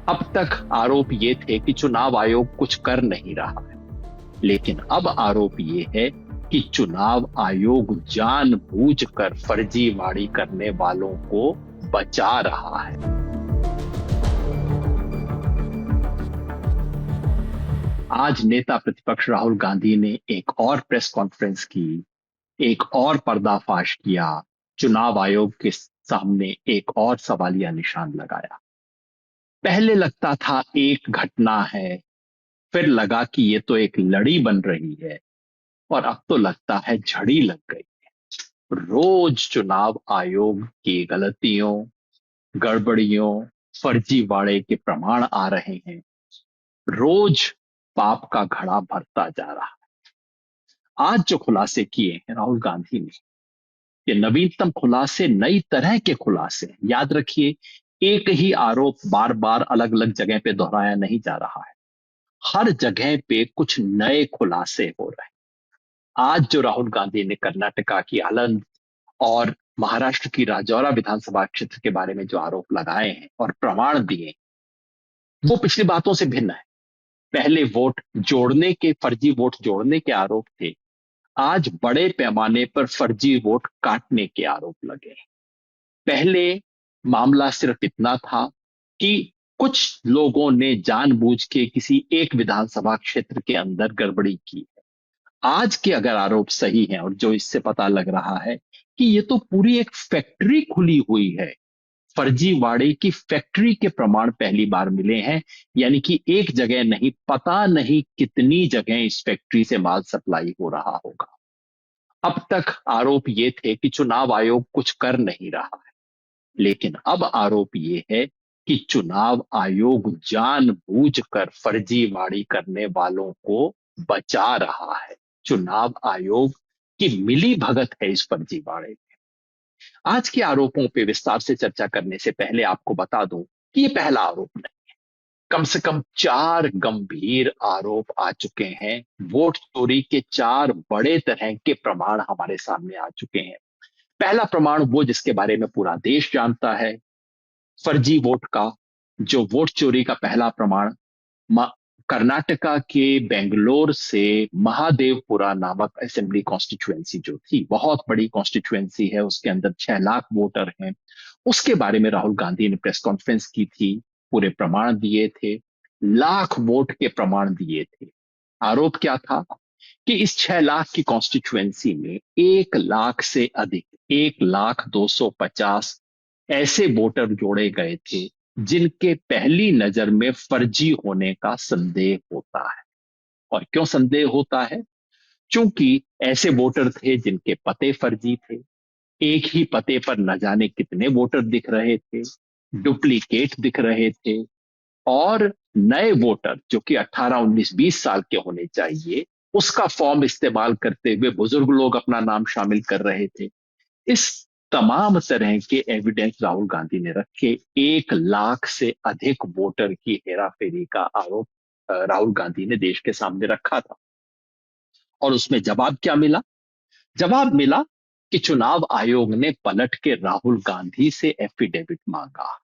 अब तक आरोप ये थे कि चुनाव आयोग कुछ कर नहीं रहा है, लेकिन अब आरोप ये है कि चुनाव आयोग जानबूझकर फर्जीवाड़ी करने वालों को बचा रहा है। आज नेता प्रतिपक्ष राहुल गांधी ने एक और प्रेस कॉन्फ्रेंस की, एक और पर्दाफाश किया, चुनाव आयोग के सामने एक और सवालिया निशान लगाया। पहले लगता था एक घटना है, फिर लगा कि ये तो एक लड़ी बन रही है, और अब तो लगता है झड़ी लग गई। रोज चुनाव आयोग की गलतियों, गड़बड़ियों, फर्जीवाड़े के प्रमाण आ रहे हैं। रोज पाप का घड़ा भरता जा रहा है। आज जो खुलासे किए हैं राहुल गांधी ने, ये नवीनतम खुलासे, नई तरह के खुलासे। याद रखिए, एक ही आरोप बार बार अलग अलग जगह पे दोहराया नहीं जा रहा है। हर जगह पे कुछ नए खुलासे हो रहे हैं। आज जो राहुल गांधी ने कर्नाटका की आलंद और महाराष्ट्र की राजौरा विधानसभा क्षेत्र के बारे में जो आरोप लगाए हैं और प्रमाण दिए, वो पिछली बातों से भिन्न है। पहले वोट जोड़ने के, फर्जी वोट जोड़ने के आरोप थे। आज बड़े पैमाने पर फर्जी वोट काटने के आरोप लगे। पहले मामला सिर्फ इतना था कि कुछ लोगों ने जानबूझ के किसी एक विधानसभा क्षेत्र के अंदर गड़बड़ी की है। आज के अगर आरोप सही हैं, और जो इससे पता लग रहा है कि ये तो पूरी एक फैक्ट्री खुली हुई है, फर्जीवाड़े की फैक्ट्री के प्रमाण पहली बार मिले हैं। यानी कि एक जगह नहीं, पता नहीं कितनी जगह इस फैक्ट्री से माल सप्लाई हो रहा होगा। अब तक आरोप ये थे कि चुनाव आयोग कुछ कर नहीं रहा है, लेकिन अब आरोप ये है कि चुनाव आयोग जानबूझकर फर्जीवाड़ी करने वालों को बचा रहा है। चुनाव आयोग की मिली भगत है इस फर्जीवाड़े में। आज के आरोपों पे विस्तार से चर्चा करने से पहले आपको बता दूं कि ये पहला आरोप नहीं। कम से कम 4 गंभीर आरोप आ चुके हैं। वोट चोरी के 4 बड़े तरह के प्रमाण हमारे सामने आ चुके हैं। पहला प्रमाण, वो जिसके बारे में पूरा देश जानता है, फर्जी वोट का, जो वोट चोरी का पहला प्रमाण कर्नाटका के बेंगलोर से महादेवपुरा नामक असेंबली कॉन्स्टिट्युएंसी जो थी, बहुत बड़ी कॉन्स्टिट्युएंसी है, उसके अंदर 6 लाख वोटर हैं। उसके बारे में राहुल गांधी ने प्रेस कॉन्फ्रेंस की थी, पूरे प्रमाण दिए थे, लाख वोट के प्रमाण दिए थे। आरोप क्या था कि इस 6 लाख की कॉन्स्टिट्युएंसी में 1 लाख से अधिक, 1,250,000 ऐसे वोटर जोड़े गए थे जिनके पहली नजर में फर्जी होने का संदेह होता है। और क्यों संदेह होता है? क्योंकि ऐसे वोटर थे जिनके पते फर्जी थे, एक ही पते पर न जाने कितने वोटर दिख रहे थे, डुप्लीकेट दिख रहे थे, और नए वोटर जो कि 18, 19, 20 साल के होने चाहिए, उसका फॉर्म इस्तेमाल करते हुए बुजुर्ग लोग अपना नाम शामिल कर रहे थे। इस तमाम तरह के एविडेंस राहुल गांधी ने रखे। 1 लाख से अधिक वोटर की हेराफेरी का आरोप राहुल गांधी ने देश के सामने रखा था। और उसमें जवाब क्या मिला? जवाब मिला कि चुनाव आयोग ने पलट के राहुल गांधी से एफिडेविट मांगा।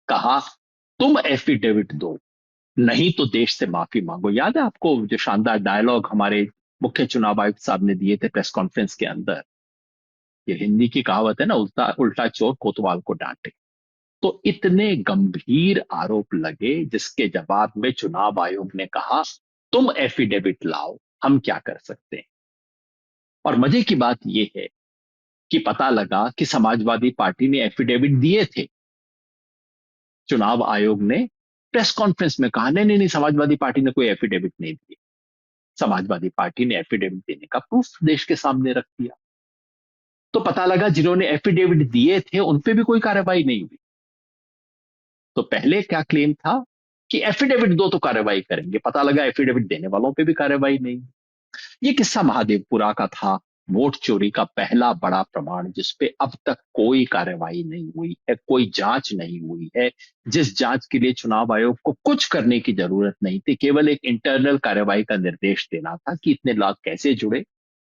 कहा, तुम एफिडेविट दो, नहीं तो देश से माफी मांगो। याद है आपको जो शानदार डायलॉग हमारे मुख्य चुनाव आयुक्त साहब ने दिए थे प्रेस कॉन्फ्रेंस के अंदर? ये हिंदी की कहावत है ना, उल्टा उल्टा चोर कोतवाल को डांटे। तो इतने गंभीर आरोप लगे, जिसके जवाब में चुनाव आयोग ने कहा, तुम एफिडेविट लाओ, हम क्या कर सकते हैं। और मजे की बात यह है कि पता लगा कि समाजवादी पार्टी ने एफिडेविट दिए थे। चुनाव आयोग ने प्रेस कॉन्फ्रेंस में कहा, नहीं नहीं नहीं, समाजवादी पार्टी ने कोई एफिडेविट नहीं दिए। समाजवादी पार्टी ने एफिडेविट देने का प्रूफ देश के सामने रख दिया। तो पता लगा जिन्होंने एफिडेविट दिए थे उन पे भी कोई कार्रवाई नहीं हुई। तो पहले क्या क्लेम था कि एफिडेविट दो तो कार्रवाई करेंगे, पता लगा एफिडेविट देने वालों पे भी कार्रवाई नहीं। ये किस्सा महादेवपुरा का था, वोट चोरी का पहला बड़ा प्रमाण जिसपे अब तक कोई कार्रवाई नहीं हुई है, कोई जांच नहीं हुई है। जिस जांच के लिए चुनाव आयोग को कुछ करने की जरूरत नहीं थी, केवल एक इंटरनल कार्रवाई का निर्देश देना था कि इतने लाख कैसे जुड़े,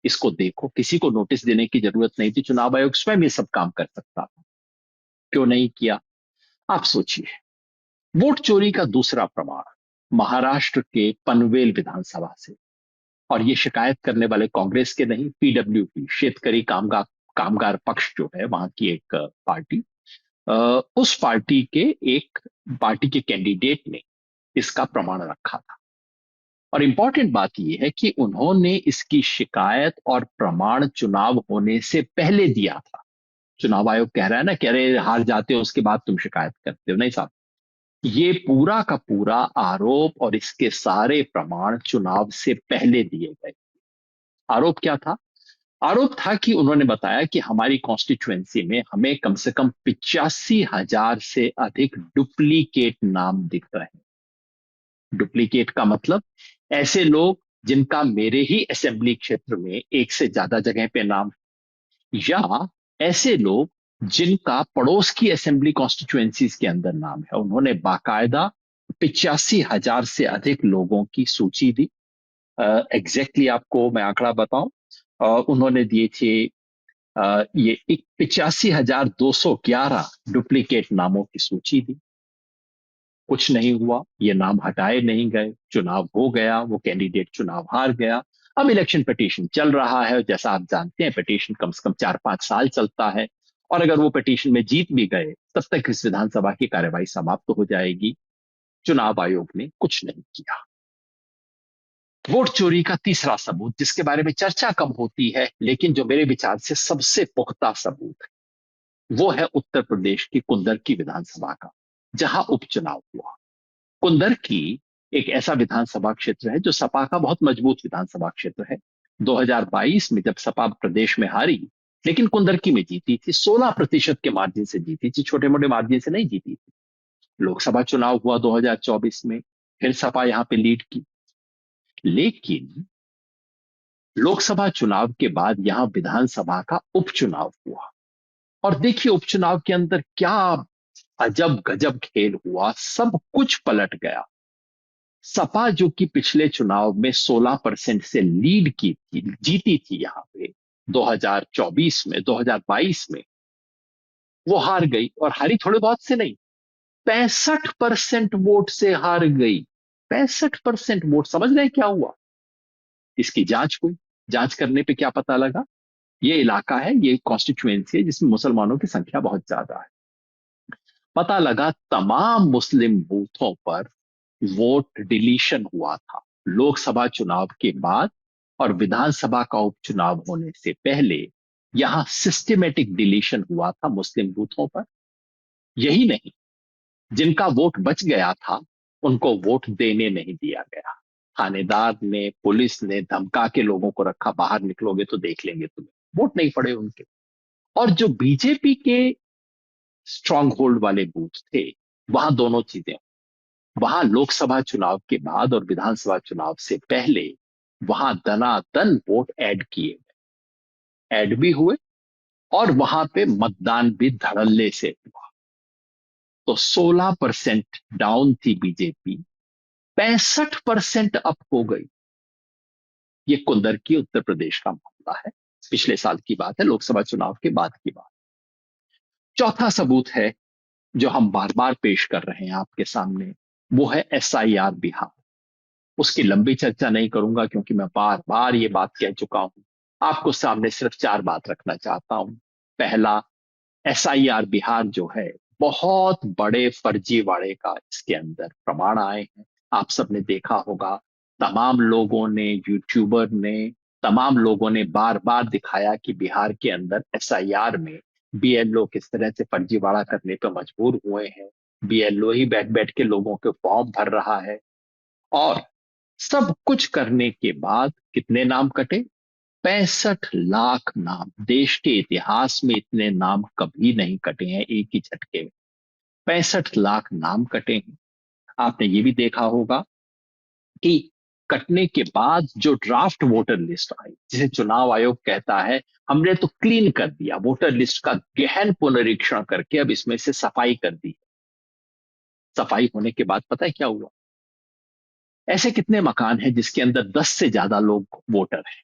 इसको देखो। किसी को नोटिस देने की जरूरत नहीं थी, चुनाव आयोग स्वयं ये सब काम कर सकता था। क्यों नहीं किया? आप सोचिए। वोट चोरी का दूसरा प्रमाण महाराष्ट्र के पनवेल विधानसभा से, और ये शिकायत करने वाले कांग्रेस के नहीं, पीडब्ल्यूपी शेतकरी कामगार कामगार पक्ष जो है वहां की एक पार्टी, उस पार्टी के कैंडिडेट ने इसका प्रमाण रखा था। और इंपॉर्टेंट बात यह है कि उन्होंने इसकी शिकायत और प्रमाण चुनाव होने से पहले दिया था। चुनाव आयोग कह रहा है ना कि अरे हार जाते हो उसके बाद तुम शिकायत करते हो, नहीं साहब, ये पूरा का पूरा आरोप और इसके सारे प्रमाण चुनाव से पहले दिए गए। आरोप क्या था? आरोप था कि उन्होंने बताया कि हमारी कॉन्स्टिट्युएंसी में हमें कम से कम 85,000 से अधिक डुप्लीकेट नाम दिख रहे हैं। डुप्लीकेट का मतलब ऐसे लोग जिनका मेरे ही असेंबली क्षेत्र में एक से ज्यादा जगह पे नाम, या ऐसे लोग जिनका पड़ोस की असेंबली कॉन्स्टिट्युएंसीज के अंदर नाम है। उन्होंने बाकायदा 85,000 से अधिक लोगों की सूची दी। एग्जैक्टली आपको मैं आंकड़ा बताऊं, उन्होंने दिए थे ये 85,211 डुप्लीकेट नामों की सूची दी। कुछ नहीं हुआ, ये नाम हटाए नहीं गए, चुनाव हो गया, वो कैंडिडेट चुनाव हार गया। अब इलेक्शन पिटीशन चल रहा है, जैसा आप जानते हैं पिटीशन कम से कम 4-5 साल चलता है, और अगर वो पिटीशन में जीत भी गए तब तक इस विधानसभा की कार्यवाही समाप्त हो जाएगी। चुनाव आयोग ने कुछ नहीं किया। वोट चोरी का तीसरा सबूत, जिसके बारे में चर्चा कम होती है लेकिन जो मेरे विचार से सबसे पुख्ता सबूत है, वो है उत्तर प्रदेश की कुंदरकी विधानसभा का, जहां उपचुनाव हुआ। कुंदरकी एक ऐसा विधानसभा क्षेत्र है जो सपा का बहुत मजबूत विधानसभा क्षेत्र है। 2022 में जब सपा प्रदेश में हारी, लेकिन कुंदरकी में जीती थी, 16% के मार्जिन से जीती थी, छोटे मोटे मार्जिन से नहीं जीती थी। लोकसभा चुनाव हुआ 2024 में, फिर सपा यहां पे लीड की। लेकिन लोकसभा चुनाव के बाद यहां विधानसभा का उपचुनाव हुआ, और देखिए उपचुनाव के अंदर क्या अजब गजब खेल हुआ, सब कुछ पलट गया। सपा जो कि पिछले चुनाव में 16% से लीड की थी, जीती थी यहां पे 2024 में, 2022 में, वो हार गई, और हारी थोड़े बहुत से नहीं, 65% वोट से हार गई। 65% वोट, समझ रहे हैं क्या हुआ? इसकी जांच हुई। जांच करने पे क्या पता लगा? ये इलाका है, ये कॉन्स्टिट्यूएंसी है जिसमें मुसलमानों की संख्या बहुत ज्यादा है। पता लगा तमाम मुस्लिम बूथों पर वोट डिलीशन हुआ था। लोकसभा चुनाव के बाद और विधानसभा का उपचुनाव होने से पहले यहां सिस्टमेटिक डिलीशन हुआ था मुस्लिम बूथों पर। यही नहीं, जिनका वोट बच गया था उनको वोट देने नहीं दिया गया। थानेदार ने, पुलिस ने धमका के लोगों को रखा, बाहर निकलोगे तो देख लेंगे तुम्हें। वोट नहीं पड़े उनके। और जो बीजेपी के स्ट्रांग होल्ड वाले बूथ थे, वहां दोनों चीजें, वहां लोकसभा चुनाव के बाद और विधानसभा चुनाव से पहले वहां दनादन वोट ऐड किए गए, ऐड भी हुए, और वहां पे मतदान भी धड़ल्ले से हुआ। तो 16% डाउन थी बीजेपी, 65% अप हो गई। ये कुंदरकी उत्तर प्रदेश का मामला है, पिछले साल की बात है, लोकसभा चुनाव के बाद की बात। चौथा सबूत है जो हम बार बार पेश कर रहे हैं आपके सामने, वो है एसआईआर बिहार। उसकी लंबी चर्चा नहीं करूंगा क्योंकि मैं बार बार ये बात कह चुका हूं। आपको सामने सिर्फ 4 बात रखना चाहता हूं। पहला, एसआईआर बिहार जो है, बहुत बड़े फर्जीवाड़े का इसके अंदर प्रमाण आए हैं। आप सबने देखा होगा, तमाम लोगों ने, यूट्यूबर ने, तमाम लोगों ने बार बार दिखाया कि बिहार के अंदर एसआईआर में बीएलओ किस तरह से फर्जीवाड़ा करने पर मजबूर हुए हैं। बीएलओ ही बैठ बैठ के लोगों के फॉर्म भर रहा है, और सब कुछ करने के बाद कितने नाम कटे? 65 लाख नाम। देश के इतिहास में इतने नाम कभी नहीं कटे हैं एक ही झटके में। 65 लाख नाम कटे हैं। आपने ये भी देखा होगा कि कटने के बाद जो ड्राफ्ट वोटर लिस्ट आई, जिसे चुनाव आयोग कहता है हमने तो क्लीन कर दिया, वोटर लिस्ट का गहन पुनरीक्षण करके अब इसमें से सफाई कर दी। सफाई होने के बाद पता है क्या हुआ? ऐसे कितने मकान हैं जिसके अंदर 10 से ज्यादा लोग वोटर हैं?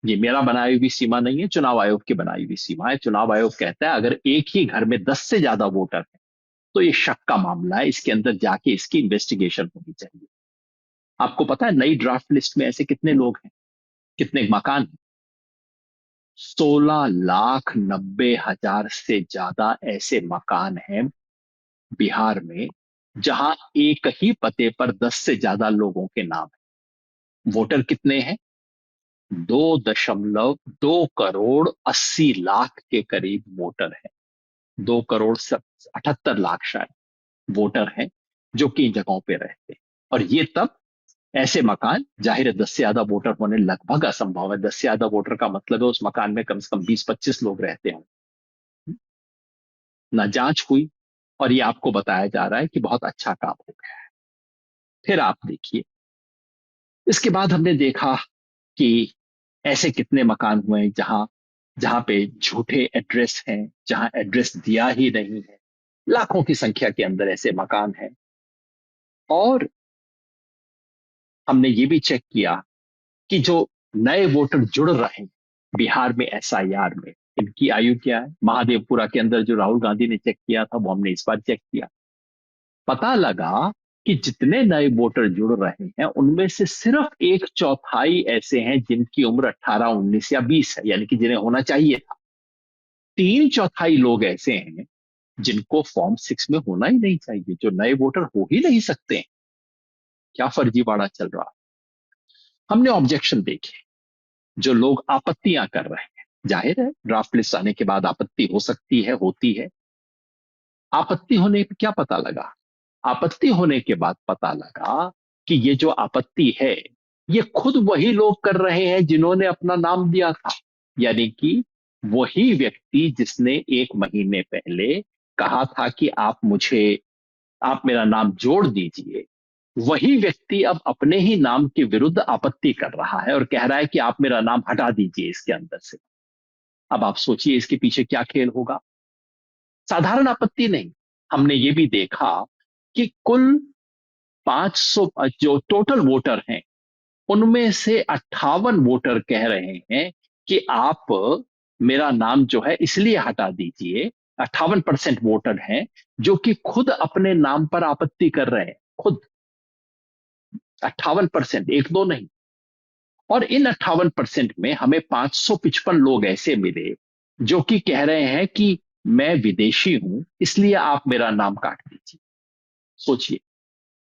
ये मेरा बनाई हुई सीमा नहीं है, चुनाव आयोग की बनाई हुई सीमा है। चुनाव आयोग कहता है अगर एक ही घर में 10 से ज्यादा वोटर है तो ये शक का मामला है, इसके अंदर जाके इसकी इन्वेस्टिगेशन होनी चाहिए। आपको पता है नई ड्राफ्ट लिस्ट में ऐसे कितने लोग हैं, कितने मकान हैं? 16,90,000 से ज्यादा ऐसे मकान हैं बिहार में, जहां एक ही पते पर 10 से ज्यादा लोगों के नाम है। वोटर कितने हैं? 2.2 करोड़ 80 लाख के करीब वोटर है। 2 करोड़ 78 लाख शायद वोटर हैं जो कि इन जगहों पे रहते हैं। और ये तब ऐसे मकान, जाहिर है 10 से ज्यादा वोटर होने लगभग असंभव है। 10 से ज्यादा वोटर का मतलब है उस मकान में कम से कम 20-25 लोग रहते हों। ना जांच हुई, और ये आपको बताया जा रहा है कि बहुत अच्छा काम हो गया है। फिर आप देखिए, इसके बाद हमने देखा कि ऐसे कितने मकान हुए हैं जहां जहां पे झूठे एड्रेस हैं, जहां एड्रेस दिया ही नहीं है। लाखों की संख्या के अंदर ऐसे मकान हैं। और हमने ये भी चेक किया कि जो नए वोटर जुड़ रहे हैं बिहार में एसआईआर में, इनकी आयु क्या है। महादेवपुरा के अंदर जो राहुल गांधी ने चेक किया था वो हमने इस बार चेक किया। पता लगा कि जितने नए वोटर जुड़ रहे हैं उनमें से सिर्फ 1/4 ऐसे हैं जिनकी उम्र 18, 19 या 20 है, यानी कि जिन्हें होना चाहिए था। 3/4 लोग ऐसे हैं जिनको फॉर्म 6 में होना ही नहीं चाहिए, जो नए वोटर हो ही नहीं सकते हैं। क्या फर्जीवाड़ा चल रहा है। हमने ऑब्जेक्शन देखे, जो लोग आपत्तियां कर रहे हैं। जाहिर है ड्राफ्ट लिस्ट आने के बाद आपत्ति हो सकती है, होती है। आपत्ति होने पे क्या पता लगा? आपत्ति होने के बाद पता लगा कि ये जो आपत्ति है ये खुद वही लोग कर रहे हैं जिन्होंने अपना नाम दिया था। यानी कि वही व्यक्ति जिसने 1 महीने पहले कहा था कि आप मेरा नाम जोड़ दीजिए, वही व्यक्ति अब अपने ही नाम के विरुद्ध आपत्ति कर रहा है और कह रहा है कि आप मेरा नाम हटा दीजिए इसके अंदर से। अब आप सोचिए इसके पीछे क्या खेल होगा। साधारण आपत्ति नहीं, हमने ये भी देखा कि कुल 500 जो टोटल वोटर हैं उनमें से 58 वोटर कह रहे हैं कि आप मेरा नाम जो है इसलिए हटा दीजिए। 58% वोटर हैं जो कि खुद अपने नाम पर आपत्ति कर रहे हैं, खुद। 58%, एक दो नहीं। और इन 58% में हमें 555 लोग ऐसे मिले जो कि कह रहे हैं कि मैं विदेशी हूं इसलिए आप मेरा नाम काट दीजिए। सोचिए,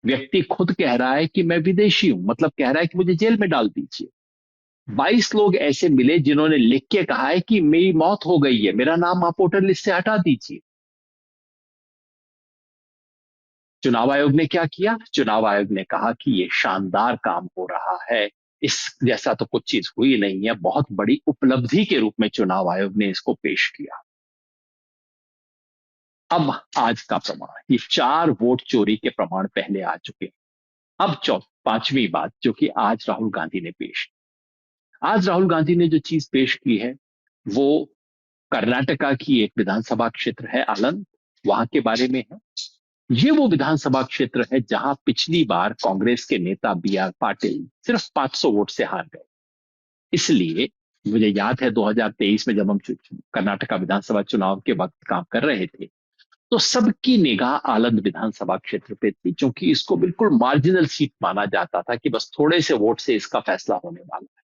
व्यक्ति खुद कह रहा है कि मैं विदेशी हूं, मतलब कह रहा है कि मुझे जेल में डाल दीजिए। 22 लोग ऐसे मिले जिन्होंने लिख के कहा है कि मेरी मौत हो गई है, मेरा नाम आप वोटर लिस्ट से हटा दीजिए। चुनाव आयोग ने क्या किया? चुनाव आयोग ने कहा कि ये शानदार काम हो रहा है, इस जैसा तो कुछ चीज हुई नहीं है। बहुत बड़ी उपलब्धि के रूप में चुनाव आयोग ने इसको पेश किया। अब आज का प्रमाण, ये 4 वोट चोरी के प्रमाण पहले आ चुके हैं। अब पांचवी बात जो कि आज राहुल गांधी ने पेश की। आज राहुल गांधी ने जो चीज पेश की है वो कर्नाटका की एक विधानसभा क्षेत्र है आलंद, वहां के बारे में है। ये वो विधानसभा क्षेत्र है जहां पिछली बार कांग्रेस के नेता बी आर पाटिल सिर्फ 500 वोट से हार गए। इसलिए मुझे याद है 2023 में जब हम कर्नाटका विधानसभा चुनाव के वक्त काम कर रहे थे तो सबकी निगाह आलंद विधानसभा क्षेत्र पे थी, क्योंकि इसको बिल्कुल मार्जिनल सीट माना जाता था कि बस थोड़े से वोट से इसका फैसला होने वाला है।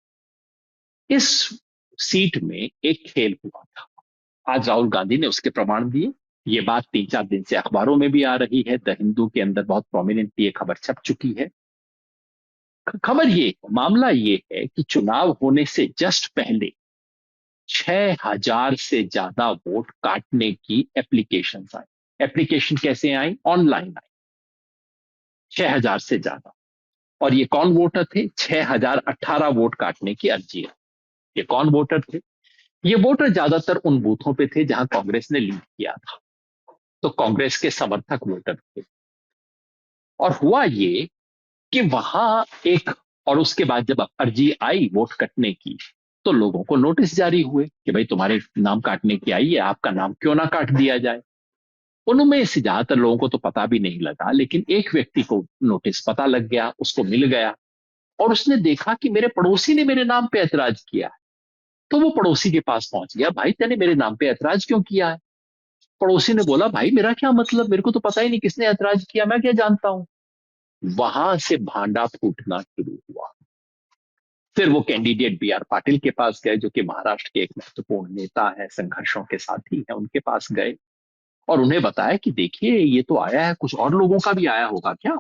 इस सीट में एक खेल हुआ था, आज राहुल गांधी ने उसके प्रमाण दिए। ये बात 3-4 दिन से अखबारों में भी आ रही है, द हिंदू के अंदर बहुत प्रोमिनेंटली ये खबर छप चुकी है। खबर ये, मामला ये है कि चुनाव होने से जस्ट पहले 6,000 से ज्यादा वोट काटने की एप्लीकेशन आई। एप्लीकेशन कैसे आई? ऑनलाइन आई। 6,000 से ज्यादा। और ये कौन वोटर थे? 6,018 वोट काटने की अर्जी है। ये कौन वोटर थे? ये वोटर ज्यादातर उन बूथों पे थे जहां कांग्रेस ने लीड किया था, तो कांग्रेस के समर्थक वोटर थे। और हुआ ये कि वहां एक, और उसके बाद जब अर्जी आई वोट कटने की तो लोगों को नोटिस जारी हुए कि भाई तुम्हारे नाम काटने की आई है, आपका नाम क्यों ना काट दिया जाए। उनमें से ज्यादातर लोगों को तो पता भी नहीं लगा, लेकिन एक व्यक्ति को नोटिस पता लग गया, उसको मिल गया। और उसने देखा कि मेरे पड़ोसी ने मेरे नाम पे ऐतराज किया है। तो वो पड़ोसी के पास पहुंच गया, भाई तेने मेरे नाम पे ऐतराज क्यों किया है? पड़ोसी ने बोला, भाई मेरा क्या मतलब, मेरे को तो पता ही नहीं किसने ऐतराज किया, मैं क्या जानता हूं। वहां से भांडा फूटना शुरू हुआ। फिर वो कैंडिडेट बी आर पाटिल के पास गए, जो कि महाराष्ट्र के एक महत्वपूर्ण नेता है, संघर्षों के साथी है, उनके पास गए और उन्हें बताया कि देखिए ये तो आया है, कुछ और लोगों का भी आया होगा क्या।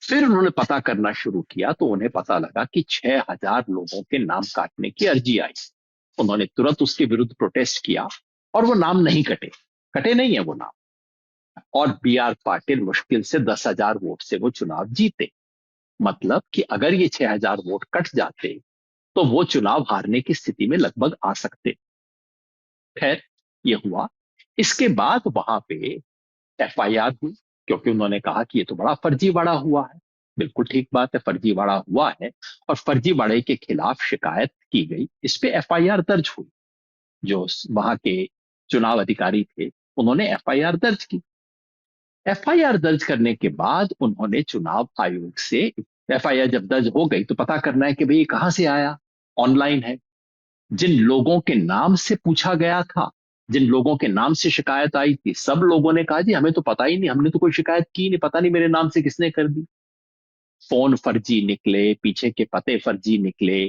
फिर उन्होंने पता करना शुरू किया तो उन्हें पता लगा कि 6,000 लोगों के नाम काटने की अर्जी आई। उन्होंने तुरंत उसके विरुद्ध प्रोटेस्ट किया और वो नाम नहीं कटे, कटे नहीं है वो नाम। और बी आर पाटिल मुश्किल से 10,000 वोट से वो चुनाव जीते। मतलब कि अगर ये 6,000 वोट कट जाते तो वो चुनाव हारने की स्थिति में लगभग आ सकते। खैर, ये हुआ। इसके बाद वहां पे एफआईआर हुई, क्योंकि उन्होंने कहा कि ये तो बड़ा फर्जीवाड़ा हुआ है। बिल्कुल ठीक बात है, फर्जीवाड़ा हुआ है और फर्जीवाड़े के खिलाफ शिकायत की गई, इस पे एफआईआर दर्ज हुई। जो वहां के चुनाव अधिकारी थे उन्होंने एफआईआर दर्ज की। एफआईआर दर्ज करने के बाद उन्होंने चुनाव आयोग से, एफआईआर जब दर्ज हो गई तो पता करना है कि भाई कहां से आया। ऑनलाइन है। जिन लोगों के नाम से पूछा गया था, जिन लोगों के नाम से शिकायत आई थी, सब लोगों ने कहा जी हमें तो पता ही नहीं, हमने तो कोई शिकायत की नहीं, पता नहीं मेरे नाम से किसने कर दी। फोन फर्जी निकले, पीछे के पते फर्जी निकले,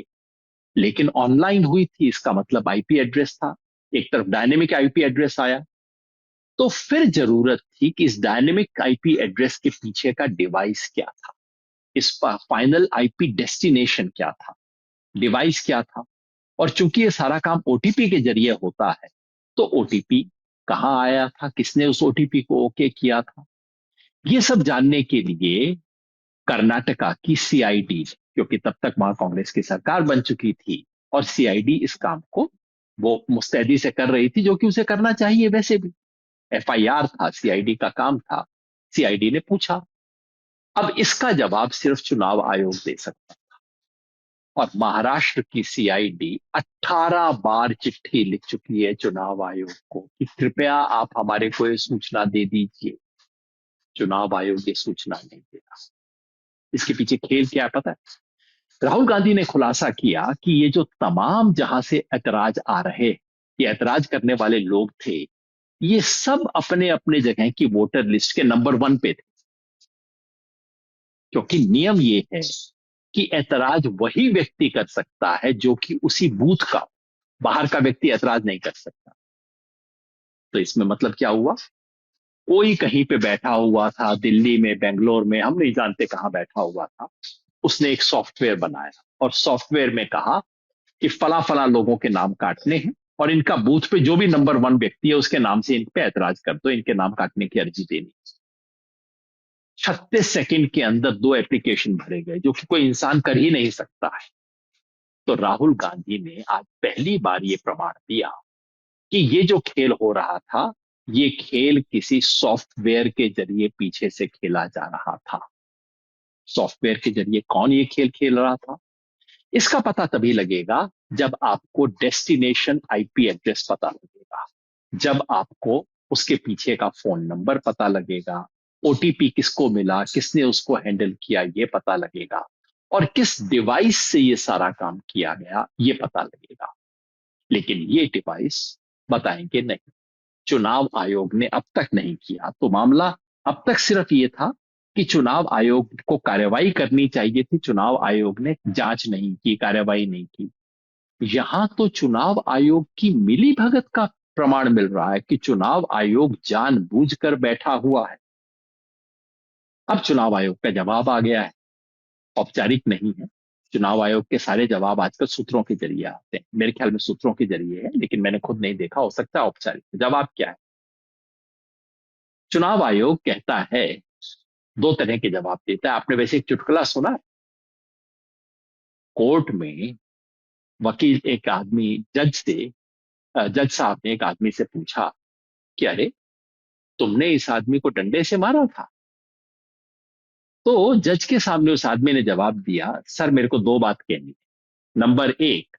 लेकिन ऑनलाइन हुई थी, इसका मतलब आईपी एड्रेस था। एक तरफ डायनेमिक आईपी एड्रेस आया। तो फिर जरूरत थी कि इस डायनेमिक आईपी एड्रेस के पीछे का डिवाइस क्या था, इस फाइनल आईपी डेस्टिनेशन क्या था, डिवाइस क्या था। और चूंकि ये सारा काम ओटीपी के जरिए होता है, तो ओटीपी कहां आया था, किसने उस ओटीपी को ओके किया था, ये सब जानने के लिए कर्नाटका की सीआईडी, क्योंकि तब तक वहां कांग्रेस की सरकार बन चुकी थी और सीआईडी इस काम को वो मुस्तैदी से कर रही थी, जो कि उसे करना चाहिए वैसे भी। एफआईआर था, सीआईडी का काम था। सीआईडी ने पूछा। अब इसका जवाब सिर्फ चुनाव आयोग दे सकता। और महाराष्ट्र की सीआईडी 18 बार चिट्ठी लिख चुकी है चुनाव आयोग को कि कृपया आप हमारे को ये सूचना दे दीजिए। चुनाव आयोग ये सूचना नहीं दे रहा। इसके पीछे खेल क्या है पता है? राहुल गांधी ने खुलासा किया कि ये जो तमाम जहां से ऐतराज आ रहे, ये ऐतराज करने वाले लोग थे, ये सब अपने अपने जगह की वोटर लिस्ट के नंबर 1 पे थे। क्योंकि नियम ये है कि ऐतराज वही व्यक्ति कर सकता है जो कि उसी बूथ का, बाहर का व्यक्ति ऐतराज नहीं कर सकता। तो इसमें मतलब क्या हुआ? कोई कहीं पे बैठा हुआ था, दिल्ली में, बेंगलोर में, हम नहीं जानते कहां बैठा हुआ था, उसने एक सॉफ्टवेयर बनाया और सॉफ्टवेयर में कहा कि फला फला लोगों के नाम काटने हैं और इनका बूथ पे जो भी नंबर 1 व्यक्ति है उसके नाम से इन पे ऐतराज कर दो, इनके नाम काटने की अर्जी देनी। 36 सेकंड के अंदर 2 एप्लीकेशन भरे गए, जो कि कोई इंसान कर ही नहीं सकता है। तो राहुल गांधी ने आज पहली बार ये प्रमाण दिया कि ये जो खेल हो रहा था, ये खेल किसी सॉफ्टवेयर के जरिए पीछे से खेला जा रहा था। सॉफ्टवेयर के जरिए कौन ये खेल खेल रहा था, इसका पता तभी लगेगा जब आपको डेस्टिनेशन आईपी एड्रेस पता लगेगा, जब आपको उसके पीछे का फोन नंबर पता लगेगा, ओटीपी किसको मिला, किसने उसको हैंडल किया, ये पता लगेगा, और किस डिवाइस से ये सारा काम किया गया ये पता लगेगा। लेकिन ये डिवाइस बताएंगे नहीं। चुनाव आयोग ने अब तक नहीं किया। तो मामला अब तक सिर्फ ये था कि चुनाव आयोग को कार्रवाई करनी चाहिए थी, चुनाव आयोग ने जांच नहीं की, कार्रवाई नहीं की। यहां तो चुनाव आयोग की मिली भगत का प्रमाण मिल रहा है कि चुनाव आयोग जानबूझकर बैठा हुआ है। अब चुनाव आयोग का जवाब आ गया है, औपचारिक नहीं है। चुनाव आयोग के सारे जवाब आजकल सूत्रों के जरिए आते हैं, मेरे ख्याल में सूत्रों के जरिए है, लेकिन मैंने खुद नहीं देखा, हो सकता है औपचारिक। जवाब क्या है? चुनाव आयोग कहता है, 2 तरह के जवाब देता है। आपने वैसे एक चुटकुला सुना? कोर्ट में वकील, एक आदमी जज से, जज साहब ने एक आदमी से पूछा कि अरे, तुमने इस आदमी को डंडे से मारा था? तो जज के सामने उस आदमी ने जवाब दिया, सर मेरे को 2 बात कहनी है। नंबर 1,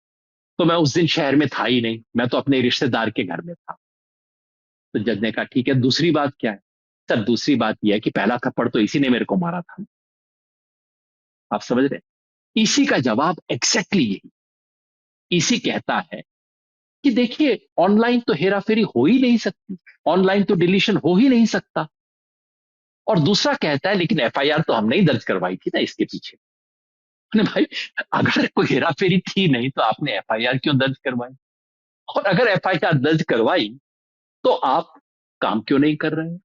तो मैं उस दिन शहर में था ही नहीं, मैं तो अपने रिश्तेदार के घर में था। तो जज ने कहा ठीक है, दूसरी बात क्या है? सर दूसरी बात यह है कि पहला थप्पड़ तो इसी ने मेरे को मारा था। आप समझ रहे? इसी का जवाब एग्जैक्टली यही। इसी कहता है कि देखिए ऑनलाइन तो हेराफेरी हो ही नहीं सकती, ऑनलाइन तो डिलीशन हो ही नहीं सकता। और दूसरा कहता है लेकिन एफआईआर तो हमने ही दर्ज करवाई थी ना इसके पीछे। अरे भाई, अगर कोई हेराफेरी थी नहीं तो आपने एफआईआर क्यों दर्ज करवाई? और अगर एफआईआर दर्ज करवाई तो आप काम क्यों नहीं कर रहे हैं?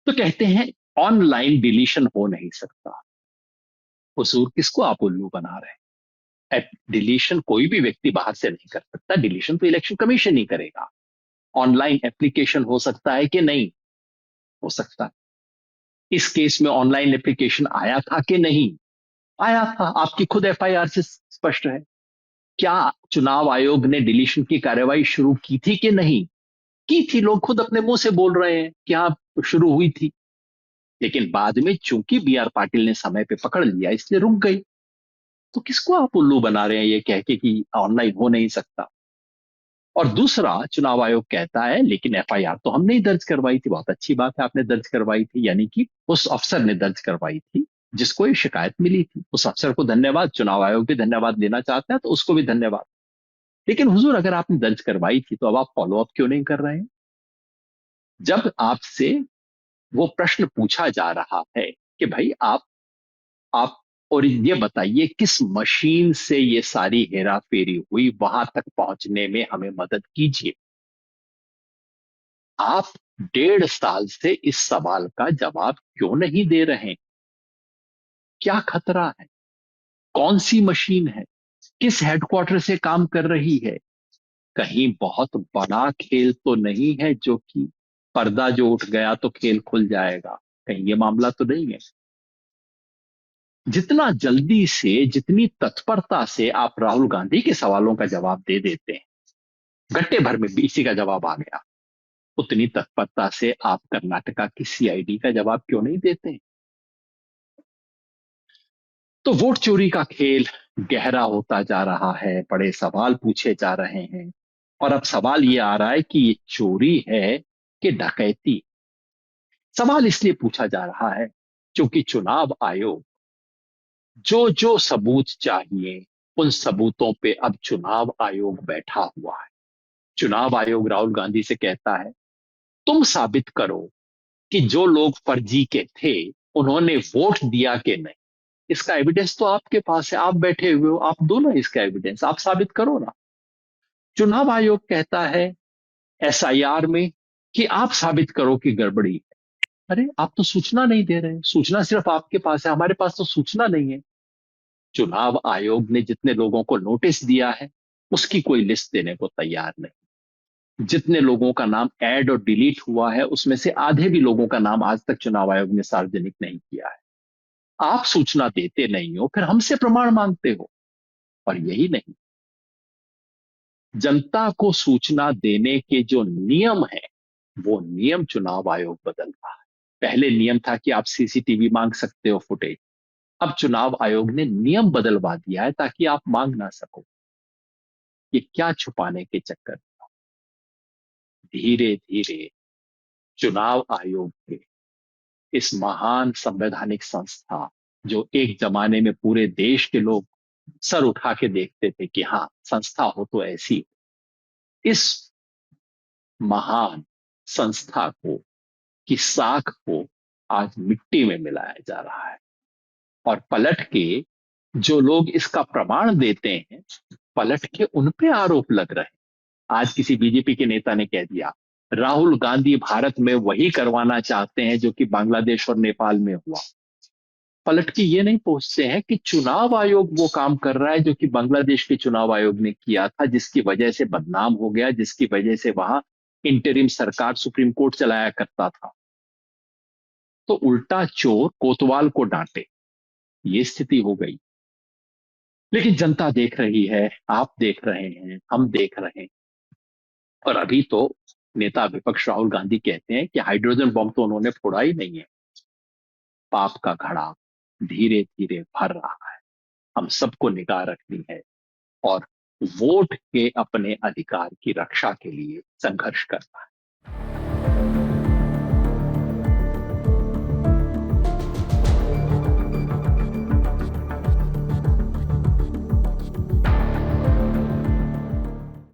तो कहते हैं ऑनलाइन डिलीशन हो नहीं सकता। कसूर किसको आप उल्लू बना रहे हैं? डिलीशन कोई भी व्यक्ति बाहर से नहीं कर सकता, डिलीशन तो इलेक्शन कमीशन ही करेगा। ऑनलाइन एप्लीकेशन हो सकता है कि नहीं? हो सकता है। इस केस में ऑनलाइन एप्लीकेशन आया था कि नहीं? आया था, आपकी खुद एफआईआर से स्पष्ट है। क्या चुनाव आयोग ने डिलीशन की कार्रवाई शुरू की थी कि नहीं? की थी, लोग खुद अपने मुंह से बोल रहे हैं कि हाँ शुरू हुई थी। लेकिन बाद में चूंकि बी आर पाटिल ने समय पे पकड़ लिया इसलिए रुक गई। तो किसको आप उल्लू बना रहे हैं ये कह के कि ऑनलाइन हो नहीं सकता? और दूसरा, चुनाव आयोग कहता है लेकिन एफआईआर तो हमने ही दर्ज करवाई थी। बहुत अच्छी बात है, आपने दर्ज करवाई थी, यानी कि उस अफसर ने दर्ज करवाई थी जिसको ये शिकायत मिली थी। उस अफसर को धन्यवाद, चुनाव आयोग भी धन्यवाद देना चाहता है तो उसको भी धन्यवाद। लेकिन हुजूर, अगर आपने दर्ज करवाई थी तो अब आप फॉलो अप क्यों नहीं कर रहे हैं? जब आपसे वो प्रश्न पूछा जा रहा है कि भाई आप और ये बताइए किस मशीन से ये सारी हेरा फेरी हुई, वहां तक पहुंचने में हमें मदद कीजिए। आप 1.5 साल से इस सवाल का जवाब क्यों नहीं दे रहे? क्या खतरा है? कौन सी मशीन है? किस हेडक्वार्टर से काम कर रही है? कहीं बहुत बड़ा खेल तो नहीं है जो कि पर्दा जो उठ गया तो खेल खुल जाएगा? कहीं ये मामला तो नहीं है? जितना जल्दी से, जितनी तत्परता से आप राहुल गांधी के सवालों का जवाब दे देते हैं, घंटे भर में बीसी का जवाब आ गया, उतनी तत्परता से आप कर्नाटका की सीआईडी का जवाब क्यों नहीं देते? तो वोट चोरी का खेल गहरा होता जा रहा है, बड़े सवाल पूछे जा रहे हैं। और अब सवाल ये आ रहा है कि ये चोरी है कि डकैती? सवाल इसलिए पूछा जा रहा है क्योंकि चुनाव आयोग जो जो सबूत चाहिए उन सबूतों पे अब चुनाव आयोग बैठा हुआ है। चुनाव आयोग राहुल गांधी से कहता है तुम साबित करो कि जो लोग फर्जी के थे उन्होंने वोट दिया कि नहीं। इसका एविडेंस तो आपके पास है, आप बैठे हुए हो, आप दो ना इसका एविडेंस, आप साबित करो ना। चुनाव आयोग कहता है एसआईआर में कि आप साबित करो कि गड़बड़ी है। अरे आप तो सूचना नहीं दे रहे, सूचना सिर्फ आपके पास है, हमारे पास तो सूचना नहीं है। चुनाव आयोग ने जितने लोगों को नोटिस दिया है उसकी कोई लिस्ट देने को तैयार नहीं। जितने लोगों का नाम ऐड और डिलीट हुआ है उसमें से आधे भी लोगों का नाम आज तक चुनाव आयोग ने सार्वजनिक नहीं किया है। आप सूचना देते नहीं हो, फिर हमसे प्रमाण मांगते हो। और यही नहीं, जनता को सूचना देने के जो नियम है वो नियम चुनाव आयोग बदल रहा है। पहले नियम था कि आप सीसीटीवी मांग सकते हो फुटेज, अब चुनाव आयोग ने नियम बदलवा दिया है ताकि आप मांग ना सको। ये क्या छुपाने के चक्कर? धीरे धीरे चुनाव आयोग के इस महान संवैधानिक संस्था, जो एक जमाने में पूरे देश के लोग सर उठा के देखते थे कि हाँ संस्था हो तो ऐसी, इस महान संस्था को की साख को आज मिट्टी में मिलाया जा रहा है। और पलट के जो लोग इसका प्रमाण देते हैं, पलट के उन पे आरोप लग रहे हैं। आज किसी बीजेपी के नेता ने कह दिया राहुल गांधी भारत में वही करवाना चाहते हैं जो कि बांग्लादेश और नेपाल में हुआ। पलट के ये नहीं पूछते हैं कि चुनाव आयोग वो काम कर रहा है जो कि बांग्लादेश के चुनाव आयोग ने किया था, जिसकी वजह से बदनाम हो गया, जिसकी वजह से वहां इंटरिम सरकार सुप्रीम कोर्ट चलाया करता था। तो उल्टा चोर कोतवाल को डांटे, ये स्थिति हो गई। लेकिन जनता देख रही है, आप देख रहे हैं, हम देख रहे हैं। और अभी तो नेता विपक्ष राहुल गांधी कहते हैं कि हाइड्रोजन बम तो उन्होंने फोड़ा ही नहीं है। पाप का घड़ा धीरे धीरे भर रहा है, हम सबको निगाह रखनी है और वोट के अपने अधिकार की रक्षा के लिए संघर्ष करना है।